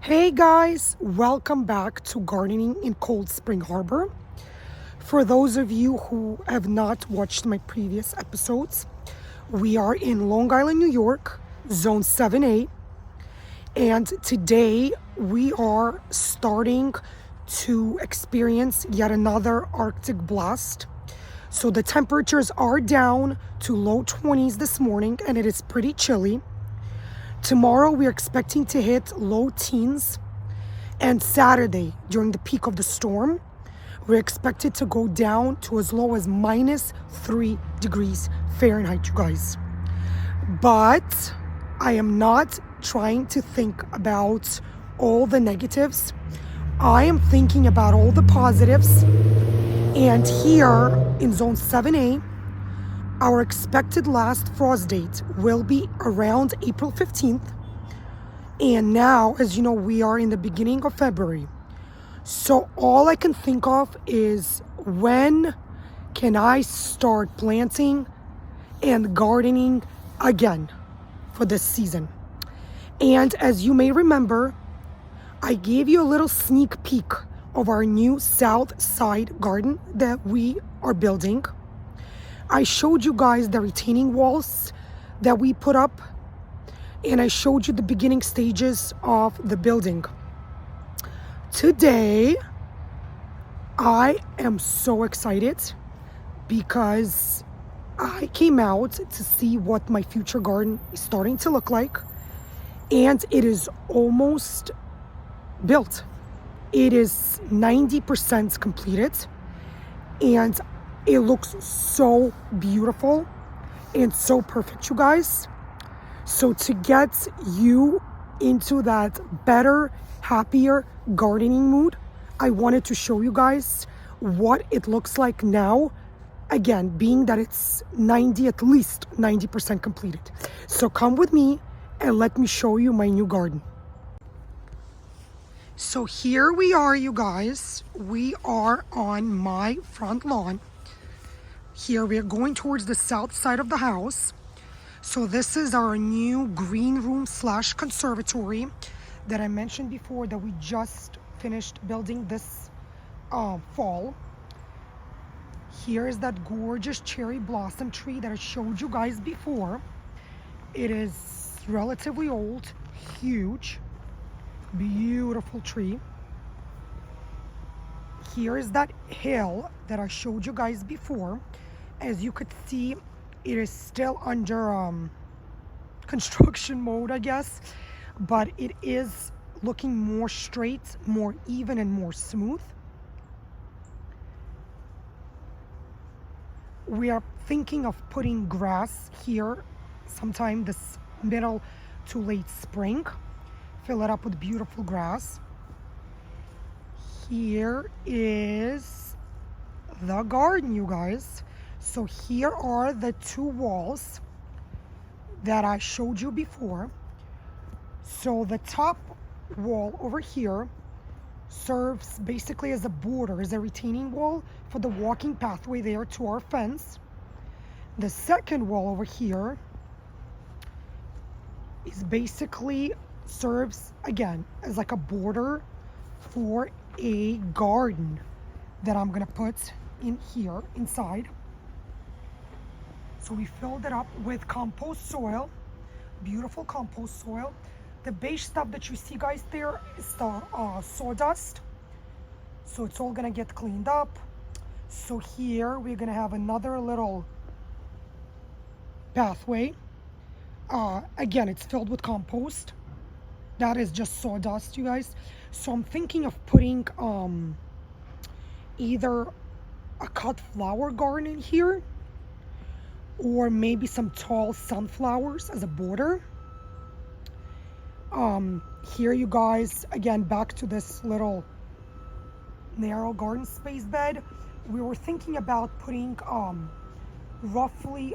Hey guys, welcome back to Gardening in Cold Spring Harbor. For those of you who have not watched my previous episodes, we are in Long Island, New York, Zone 7A, and today we are starting to experience yet another Arctic blast. So the temperatures are down to low 20s this morning and it is pretty chilly. Tomorrow we're expecting to hit low teens, and Saturday during the peak of the storm we're expected to go down to as low as -3 degrees Fahrenheit, you guys. But I am not trying to think about all the negatives. I am thinking about all the positives. And here in Zone 7A, our expected last frost date will be around April 15th. And now, as you know, we are in the beginning of February. So all I can think of is, when can I start planting and gardening again for this season? And as you may remember, I gave you a little sneak peek of our new south side garden that we are building. I showed you guys the retaining walls that we put up, and I showed you the beginning stages of the building. Today, I am so excited because I came out to see what my future garden is starting to look like, and it is almost built. It is 90% completed, and it looks so beautiful and so perfect, you guys. So to get you into that better, happier gardening mood, I wanted to show you guys what it looks like now. Again, being that it's at least 90% completed. So come with me and let me show you my new garden. So here we are, you guys. We are on my front lawn. Here we are going towards the south side of the house. So this is our new green room / conservatory that I mentioned before that we just finished building this fall. Here is that gorgeous cherry blossom tree that I showed you guys before. It is relatively old, huge, beautiful tree. Here is that hill that I showed you guys before. As you could see, it is still under construction mode, I guess, but it is looking more straight, more even, and more smooth. We are thinking of putting grass here sometime this middle to late spring. Fill it up with beautiful grass. Here is the garden, you guys. So here are the two walls that I showed you before. So the top wall over here serves basically as a border, as a retaining wall for the walking pathway there to our fence. The second wall over here is basically serves again as like a border for a garden that I'm gonna put in here inside. So we filled it up with compost soil, beautiful compost soil. The beige stuff that you see, guys, there is the sawdust. So it's all gonna get cleaned up. So here we're gonna have another little pathway. Again, it's filled with compost. That is just sawdust, you guys. So I'm thinking of putting either a cut flower garden in here, or maybe some tall sunflowers as a border. Here, you guys, again, back to this little narrow garden space bed. We were thinking about putting roughly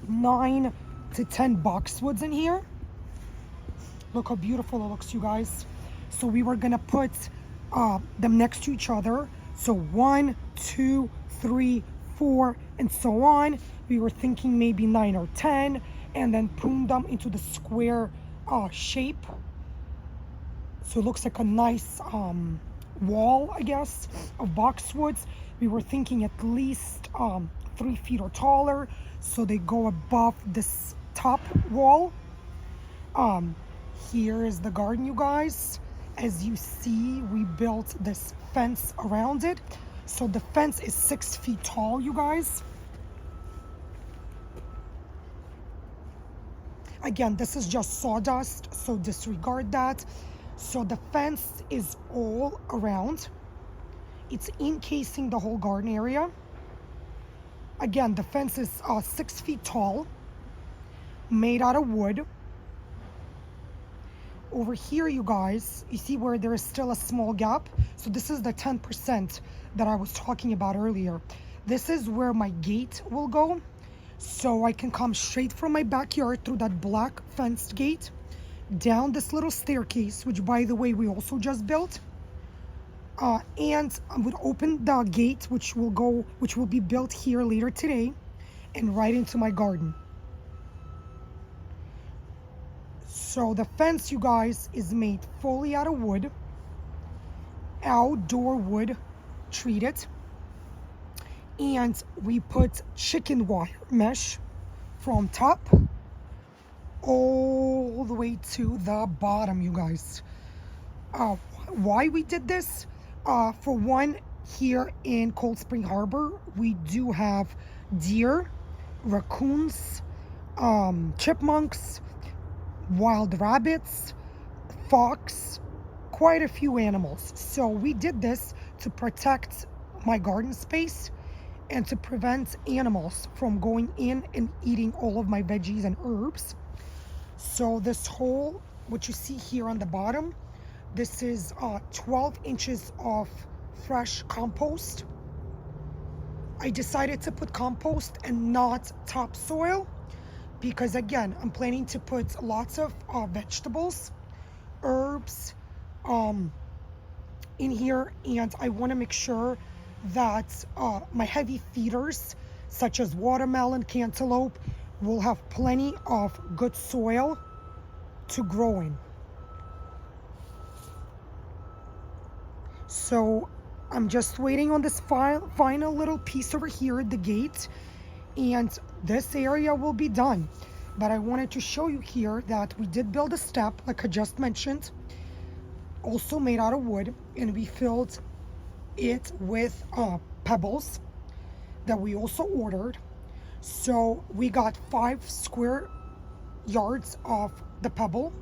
9 to 10 boxwoods in here. Look how beautiful it looks, you guys. So we were gonna put them next to each other. So 1, 2, 3, 4, and so on. We were thinking maybe 9 or 10, and then prune them into the square shape So it looks like a nice wall, I guess, of boxwoods. We were thinking at least 3 feet or taller, so they go above this top wall. Here is the garden, you guys. As you see, we built this fence around it. So the fence is 6 feet tall, you guys. Again, this is just sawdust, so disregard that. So the fence is all around. It's encasing the whole garden area. Again, the fence is 6 feet tall, made out of wood. Over here, you guys, you see where there is still a small gap? So this is the 10% that I was talking about earlier. This is where my gate will go. So I can come straight from my backyard through that black fenced gate, down this little staircase, which by the way, we also just built. And I would open the gate, which will be built here later today, and right into my garden. So the fence, you guys, is made fully out of wood, outdoor wood, treated. And we put chicken wire mesh from top all the way to the bottom, you guys. Why we did this? For one, here in Cold Spring Harbor, we do have deer, raccoons, chipmunks, wild rabbits, fox, quite a few animals. So we did this to protect my garden space and to prevent animals from going in and eating all of my veggies and herbs. So this hole, what you see here on the bottom, this is 12 inches of fresh compost. I decided to put compost and not topsoil because, again, I'm planning to put lots of vegetables, herbs in here, and I want to make sure that my heavy feeders, such as watermelon, cantaloupe, will have plenty of good soil to grow in. So I'm just waiting on this final little piece over here at the gate, and this area will be done. But I wanted to show you here that we did build a step, like I just mentioned, also made out of wood, and we filled it with pebbles that we also ordered. So we got 5 square yards of the pebble,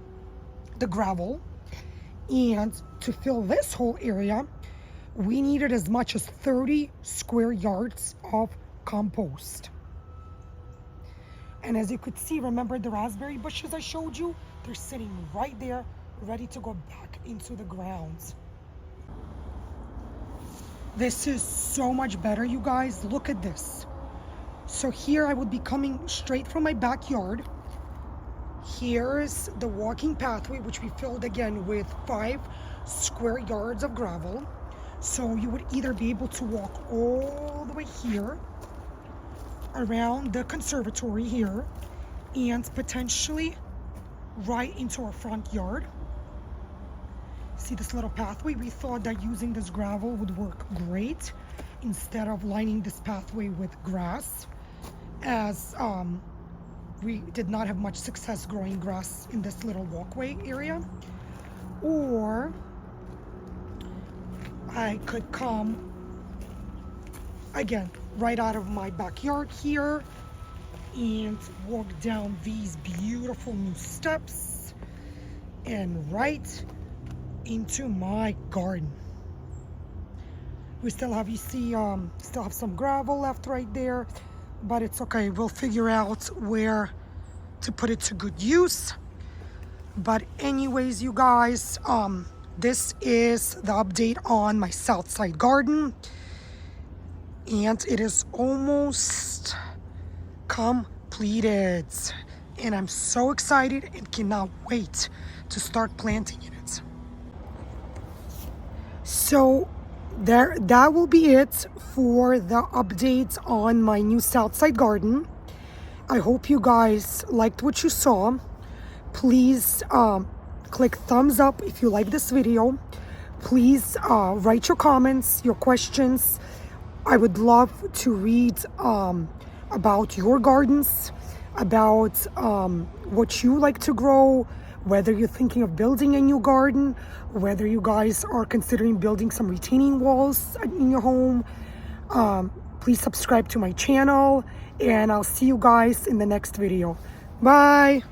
the gravel, and to fill this whole area, we needed as much as 30 square yards of compost. And as you could see, remember the raspberry bushes I showed you? They're sitting right there, ready to go back into the ground. This is so much better, you guys. Look at this. So here I would be coming straight from my backyard. Here's the walking pathway, which we filled again with 5 square yards of gravel. So you would either be able to walk all the way here, around the conservatory here, and potentially right into our front yard. See this little pathway? We thought that using this gravel would work great instead of lining this pathway with grass, as we did not have much success growing grass in this little walkway area. Or I could come again right out of my backyard here and walk down these beautiful new steps and right into my garden. We still have, you see, still have some gravel left right there, but it's okay. We'll figure out where to put it to good use. But anyways, you guys, this is the update on my south side garden, and it is almost completed, and I'm so excited and cannot wait to start planting in it. So that will be it for the update on my new south side garden. I hope you guys liked what you saw. Please click thumbs up if you like this video. Please write your comments, your questions. I would love to read about your gardens, about what you like to grow, whether you're thinking of building a new garden, whether you guys are considering building some retaining walls in your home. Please subscribe to my channel, and I'll see you guys in the next video. Bye.